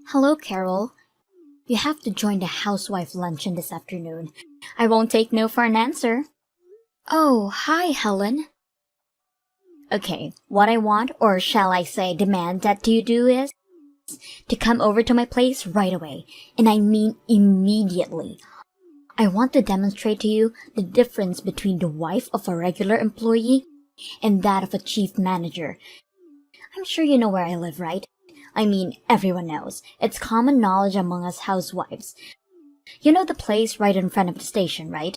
Hello, Carol. You have to join the housewife luncheon this afternoon. I won't take no for an answer. Oh, hi, Helen. Okay, what I want, or shall I say demand that you do is to come over to my place right away. And I mean immediately. I want to demonstrate to you the difference between the wife of a regular employee and that of a chief manager. I'm sure you know where I live, right? I mean, everyone knows. It's common knowledge among us housewives. You know the place right in front of the station, right?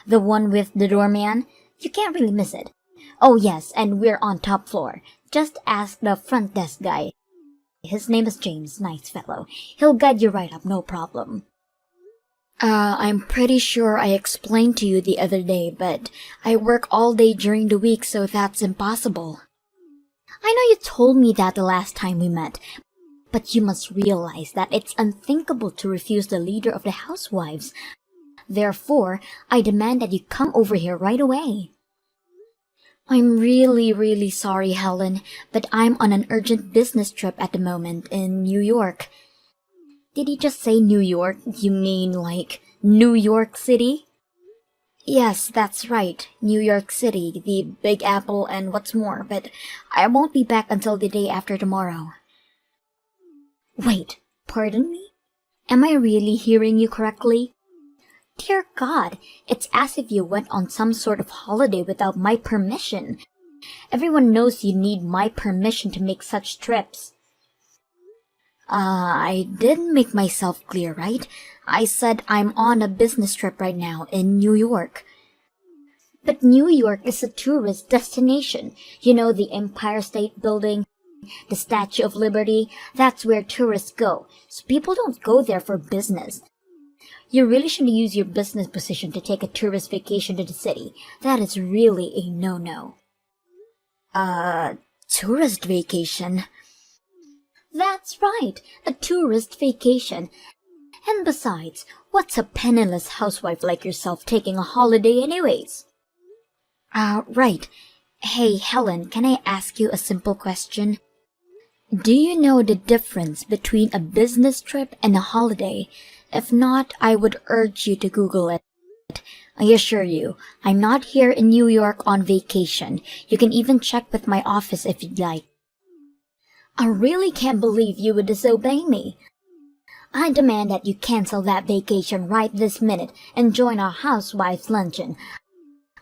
The one with the doorman? You can't really miss it. Oh yes, and we're on top floor. Just ask the front desk guy. His name is James, nice fellow. He'll guide you right up, no problem. I'm pretty sure I explained to you the other day, but I work all day during the week, so that's impossible. I know you told me that the last time we met, but you must realize that it's unthinkable to refuse the leader of the housewives. Therefore, I demand that you come over here right away. I'm really sorry, Helen, but I'm on an urgent business trip at the moment in New York. Did you just say New York? You mean like New York City? Yes, that's right. New York City, the Big Apple, and what's more, but I won't be back until the day after tomorrow. Wait, pardon me? Am I really hearing you correctly? Dear God, it's as if you went on some sort of holiday without my permission. Everyone knows you need my permission to make such trips. I didn't make myself clear, right? I said I'm on a business trip right now in New York. But New York is a tourist destination. You know, the Empire State Building, the Statue of Liberty, that's where tourists go. So people don't go there for business. You really shouldn't use your business position to take a tourist vacation to the city. That is really a no-no. Tourist vacation? That's right, a tourist vacation. And besides, what's a penniless housewife like yourself taking a holiday anyways? Right. Hey, Helen, can I ask you a simple question? Do you know the difference between a business trip and a holiday? If not, I would urge you to Google it. I assure you, I'm not here in New York on vacation. You can even check with my office if you'd like. I really can't believe you would disobey me. I demand that you cancel that vacation right this minute and join our housewives luncheon.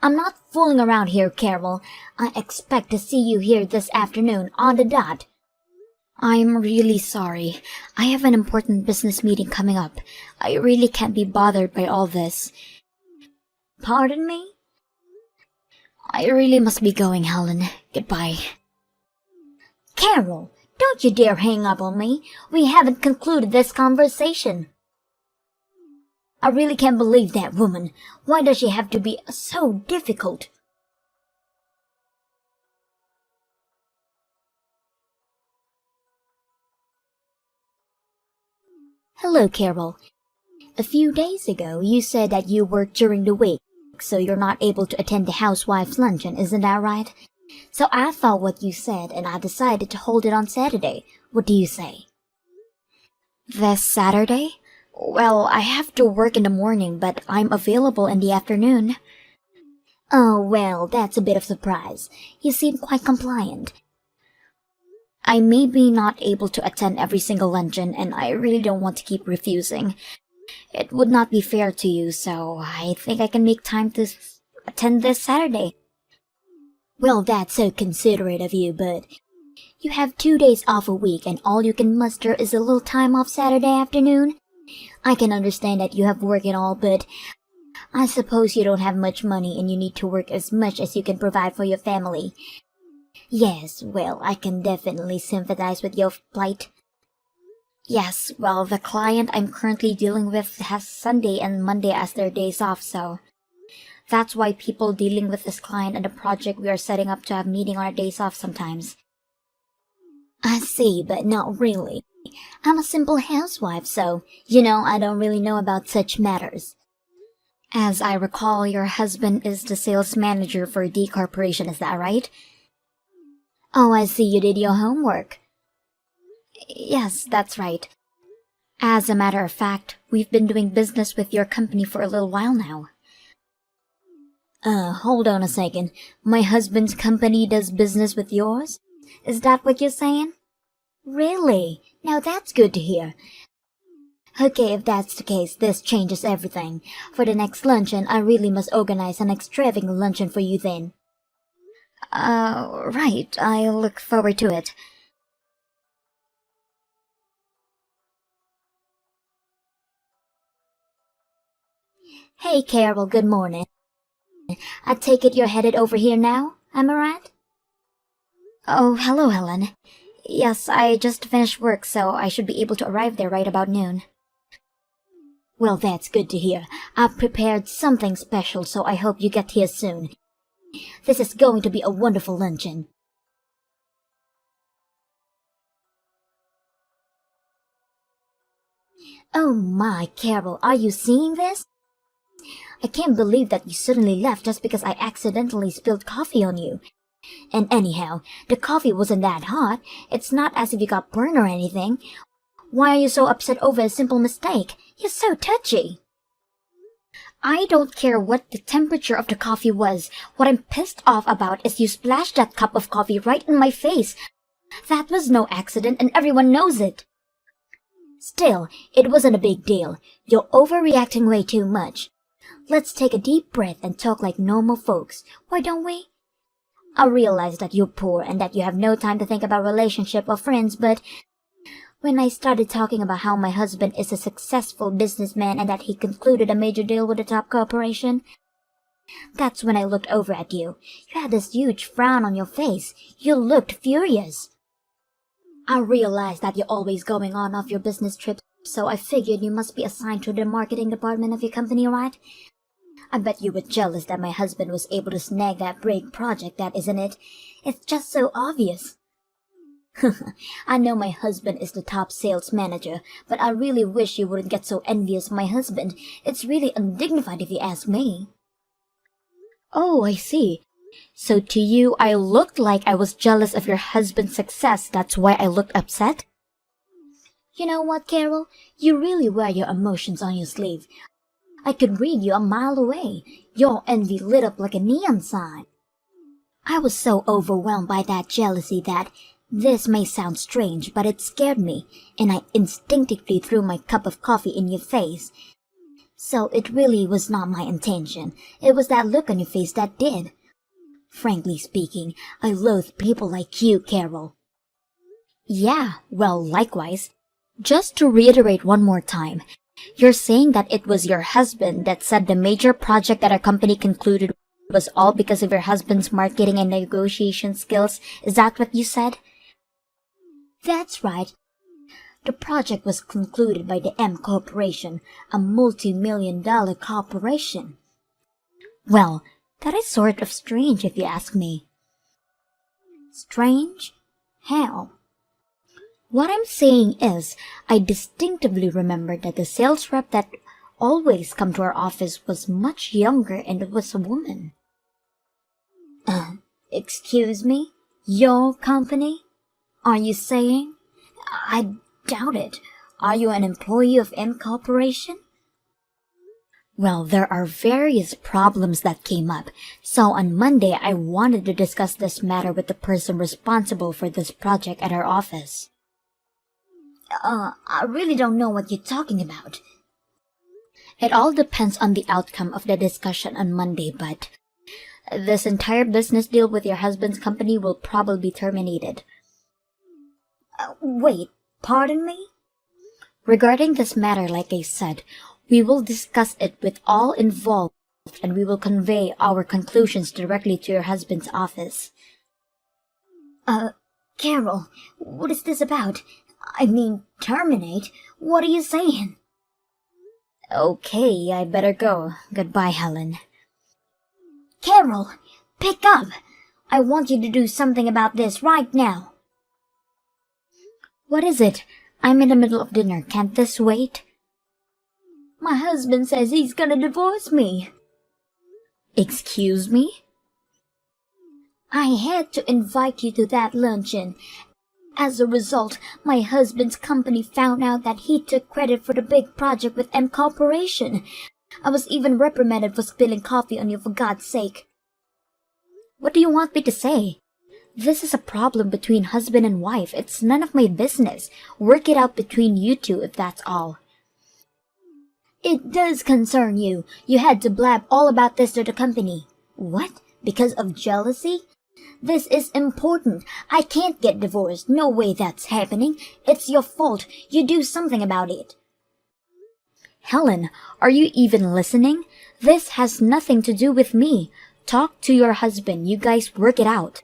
I'm not fooling around here, Carol. I expect to see you here this afternoon on the dot. I'm really sorry. I have an important business meeting coming up. I really can't be bothered by all this. Pardon me? I really must be going, Helen. Goodbye. Carol, don't you dare hang up on me. We haven't concluded this conversation. I really can't believe that woman. Why does she have to be so difficult? Hello, Carol. A few days ago, you said that you work during the week, so you're not able to attend the housewives' luncheon, isn't that right? So I thought what you said, and I decided to hold it on Saturday. What do you say? This Saturday? Well, I have to work in the morning, but I'm available in the afternoon. Oh, well, that's a bit of surprise. You seem quite compliant. I may be not able to attend every single luncheon, and I really don't want to keep refusing. It would not be fair to you, so I think I can make time to attend this Saturday. Well, that's so considerate of you, but you have 2 days off a week, and all you can muster is a little time off Saturday afternoon? I can understand that you have work and all, but I suppose you don't have much money and you need to work as much as you can provide for your family. Yes, well, I can definitely sympathize with your plight. Yes, well, the client I'm currently dealing with has Sunday and Monday as their days off, so that's why people dealing with this client and the project we are setting up to have meeting on our days off sometimes. I see, but not really. I'm a simple housewife, so, I don't really know about such matters. As I recall, your husband is the sales manager for D Corporation, is that right? Oh, I see you did your homework. Yes, that's right. As a matter of fact, we've been doing business with your company for a little while now. Hold on a second. My husband's company does business with yours? Is that what you're saying? Really? Now that's good to hear. Okay, if that's the case, this changes everything. For the next luncheon, I really must organize an extravagant luncheon for you then. Right. I look forward to it. Hey, Carol, good morning. I take it you're headed over here now, am I right? Oh, hello, Helen. Yes, I just finished work, so I should be able to arrive there right about noon. Well, that's good to hear. I've prepared something special, so I hope you get here soon. This is going to be a wonderful luncheon. Oh my, Carol, are you seeing this? I can't believe that you suddenly left just because I accidentally spilled coffee on you. And anyhow, the coffee wasn't that hot. It's not as if you got burned or anything. Why are you so upset over a simple mistake? You're so touchy. I don't care what the temperature of the coffee was. What I'm pissed off about is you splashed that cup of coffee right in my face. That was no accident and everyone knows it. Still, it wasn't a big deal. You're overreacting way too much. Let's take a deep breath and talk like normal folks. Why don't we? I realize that you're poor and that you have no time to think about relationship or friends, but when I started talking about how my husband is a successful businessman and that he concluded a major deal with a top corporation, that's when I looked over at you. You had this huge frown on your face. You looked furious. I realized that you're always going on off your business trips, so I figured you must be assigned to the marketing department of your company, right? I bet you were jealous that my husband was able to snag that big project, that isn't it? It's just so obvious. I know my husband is the top sales manager, but I really wish you wouldn't get so envious of my husband. It's really undignified if you ask me. Oh, I see. So to you, I looked like I was jealous of your husband's success. That's why I looked upset? You know what, Carol? You really wear your emotions on your sleeve. I could read you a mile away. Your envy lit up like a neon sign. I was so overwhelmed by that jealousy that, this may sound strange, but it scared me, and I instinctively threw my cup of coffee in your face. So it really was not my intention. It was that look on your face that did. Frankly speaking, I loathe people like you, Carol. Yeah, well, likewise. Just to reiterate one more time, you're saying that it was your husband that said the major project that our company concluded was all because of your husband's marketing and negotiation skills? Is that what you said? That's right. The project was concluded by the M Corporation, a multi-million-dollar corporation. Well, that is sort of strange if you ask me. Strange? How? What I'm saying is, I distinctively remember that the sales rep that always come to our office was much younger and was a woman. Excuse me? Your company? Are you saying? I doubt it. Are you an employee of M Corporation? Well, there are various problems that came up, so on Monday I wanted to discuss this matter with the person responsible for this project at our office. I really don't know what you're talking about. It all depends on the outcome of the discussion on Monday, but this entire business deal with your husband's company will probably be terminated. Wait, pardon me? Regarding this matter, like I said, we will discuss it with all involved and we will convey our conclusions directly to your husband's office. Carol, what is this about? I mean, terminate? What are you saying? Okay, I better go. Goodbye, Helen. Carol, pick up! I want you to do something about this right now. What is it? I'm in the middle of dinner. Can't this wait? My husband says he's gonna divorce me. Excuse me? I had to invite you to that luncheon, As a result, my husband's company found out that he took credit for the big project with M Corporation. I was even reprimanded for spilling coffee on you, for God's sake. What do you want me to say? This is a problem between husband and wife. It's none of my business. Work it out between you two if that's all. It does concern you. You had to blab all about this to the company. What? Because of jealousy? This is important. I can't get divorced. No way that's happening. It's your fault. You do something about it. Helen, are you even listening? This has nothing to do with me. Talk to your husband. You guys work it out.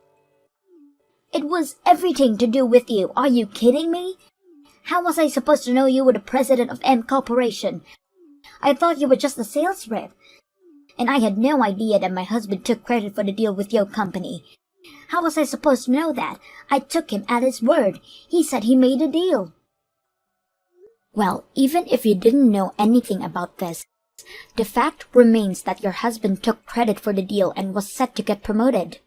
It was everything to do with you. Are you kidding me? How was I supposed to know you were the president of M Corporation? I thought you were just a sales rep. And I had no idea that my husband took credit for the deal with your company. How was I supposed to know that? I took him at his word. He said he made a deal. Well, even if you didn't know anything about this, the fact remains that your husband took credit for the deal and was set to get promoted.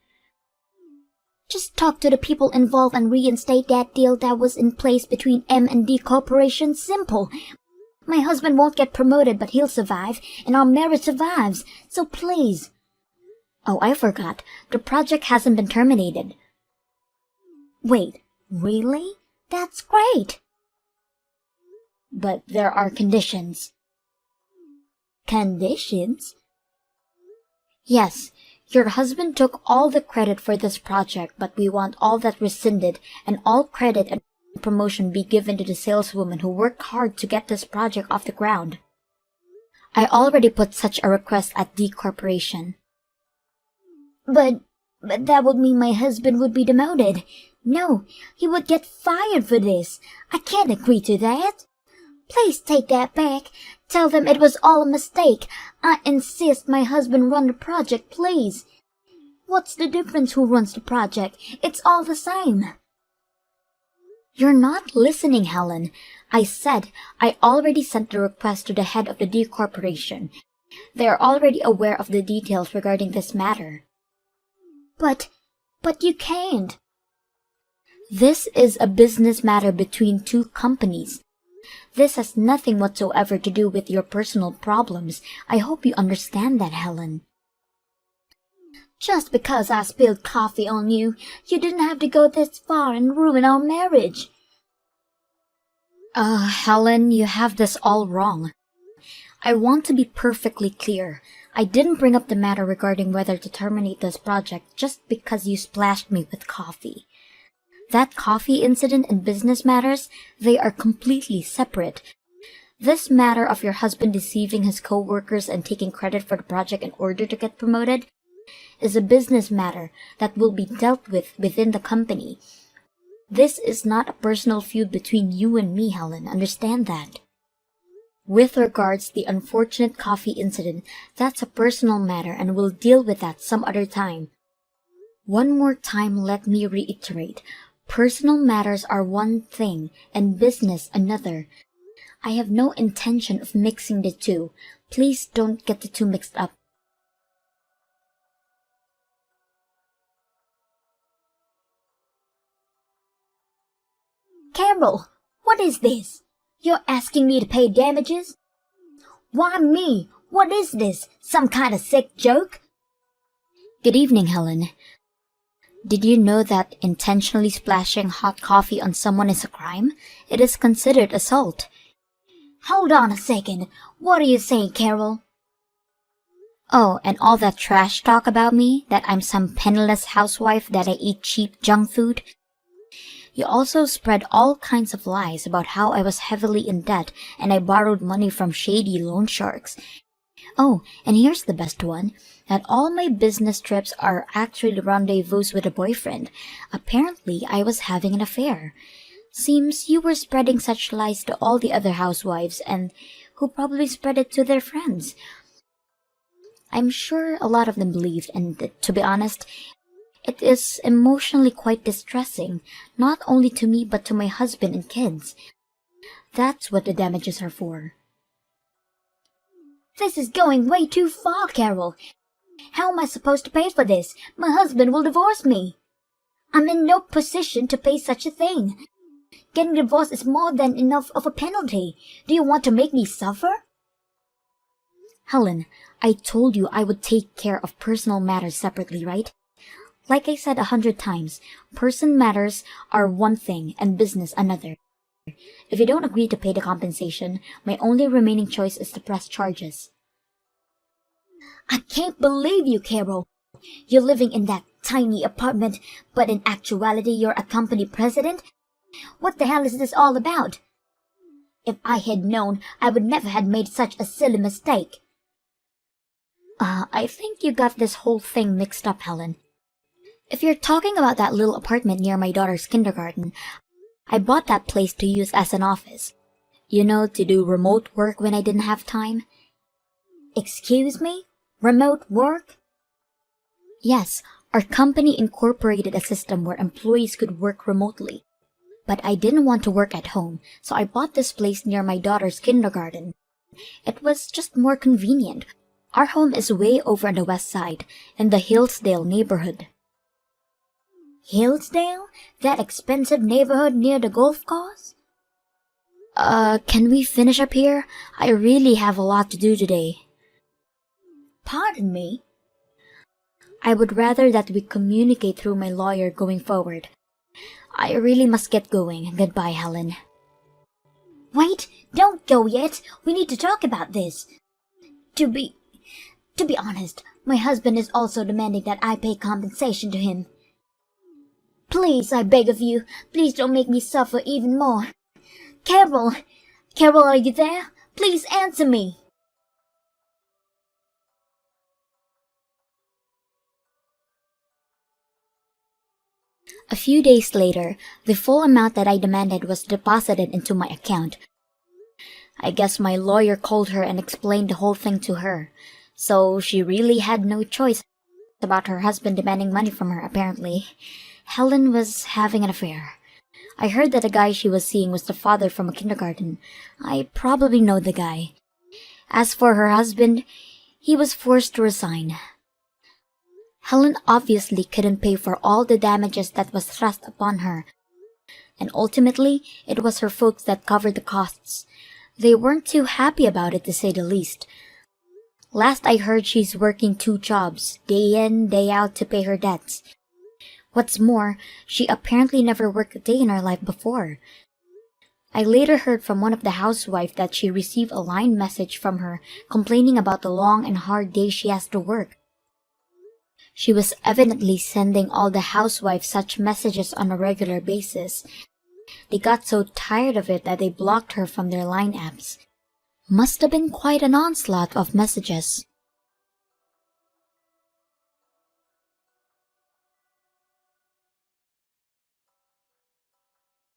Just talk to the people involved and reinstate that deal that was in place between M and D Corporation. Simple. My husband won't get promoted, but he'll survive, and our marriage survives. So please. Oh, I forgot. The project hasn't been terminated. Wait, really? That's great. But there are conditions. Conditions? Yes, your husband took all the credit for this project, but we want all that rescinded, and all credit and promotion be given to the saleswoman who worked hard to get this project off the ground. I already put such a request at D Corporation. But that would mean my husband would be demoted. No, he would get fired for this. I can't agree to that. Please take that back. Tell them it was all a mistake. I insist my husband run the project, please. What's the difference who runs the project? It's all the same. You're not listening, Helen. I said I already sent the request to the head of the D Corporation. They are already aware of the details regarding this matter. But you can't. This is a business matter between two companies. This has nothing whatsoever to do with your personal problems. I hope you understand that, Helen. Just because I spilled coffee on you, you didn't have to go this far and ruin our marriage. Helen, you have this all wrong. I want to be perfectly clear. I didn't bring up the matter regarding whether to terminate this project just because you splashed me with coffee. That coffee incident and business matters, they are completely separate. This matter of your husband deceiving his co-workers and taking credit for the project in order to get promoted is a business matter that will be dealt with within the company. This is not a personal feud between you and me, Helen. Understand that. With regards to the unfortunate coffee incident, that's a personal matter and we'll deal with that some other time. One more time, let me reiterate. Personal matters are one thing and business another. I have no intention of mixing the two. Please don't get the two mixed up. Carol, what is this? You're asking me to pay damages? Why me? What is this? Some kind of sick joke? Good evening, Helen. Did you know that intentionally splashing hot coffee on someone is a crime? It is considered assault. Hold on a second. What are you saying, Carol? Oh, and all that trash talk about me, that I'm some penniless housewife, that I eat cheap junk food? You also spread all kinds of lies about how I was heavily in debt and I borrowed money from shady loan sharks. Oh, and here's the best one, that all my business trips are actually rendezvous with a boyfriend. Apparently, I was having an affair. Seems you were spreading such lies to all the other housewives and who probably spread it to their friends. I'm sure a lot of them believed, and to be honest, it is emotionally quite distressing, not only to me but to my husband and kids. That's what the damages are for. This is going way too far, Carol. How am I supposed to pay for this? My husband will divorce me. I'm in no position to pay such a thing. Getting divorced is more than enough of a penalty. Do you want to make me suffer? Helen, I told you I would take care of personal matters separately, right? Like I said 100 times, person matters are one thing and business another. If you don't agree to pay the compensation, my only remaining choice is to press charges. I can't believe you, Carol. You're living in that tiny apartment, but in actuality you're a company president? What the hell is this all about? If I had known, I would never have made such a silly mistake. I think you got this whole thing mixed up, Helen. If you're talking about that little apartment near my daughter's kindergarten, I bought that place to use as an office. You know, to do remote work when I didn't have time. Excuse me? Remote work? Yes, our company incorporated a system where employees could work remotely. But I didn't want to work at home, so I bought this place near my daughter's kindergarten. It was just more convenient. Our home is way over on the west side, in the Hillsdale neighborhood. Hillsdale? That expensive neighborhood near the golf course? Can we finish up here? I really have a lot to do today. Pardon me? I would rather that we communicate through my lawyer going forward. I really must get going. Goodbye, Helen. Wait, don't go yet. We need to talk about this. To be honest, my husband is also demanding that I pay compensation to him. Please, I beg of you, please don't make me suffer even more. Carol! Carol, are you there? Please answer me. A few days later, the full amount that I demanded was deposited into my account. I guess my lawyer called her and explained the whole thing to her, so she really had no choice about her husband demanding money from her, apparently. Helen was having an affair. I heard that the guy she was seeing was the father from a kindergarten. I probably know the guy. As for her husband, he was forced to resign. Helen obviously couldn't pay for all the damages that was thrust upon her, and ultimately it was her folks that covered the costs. They weren't too happy about it, to say the least. Last I heard, she's working 2 jobs, day in, day out, to pay her debts. What's more, she apparently never worked a day in her life before. I later heard from one of the housewives that she received a line message from her complaining about the long and hard days she has to work. She was evidently sending all the housewives such messages on a regular basis. They got so tired of it that they blocked her from their line apps. Must have been quite an onslaught of messages.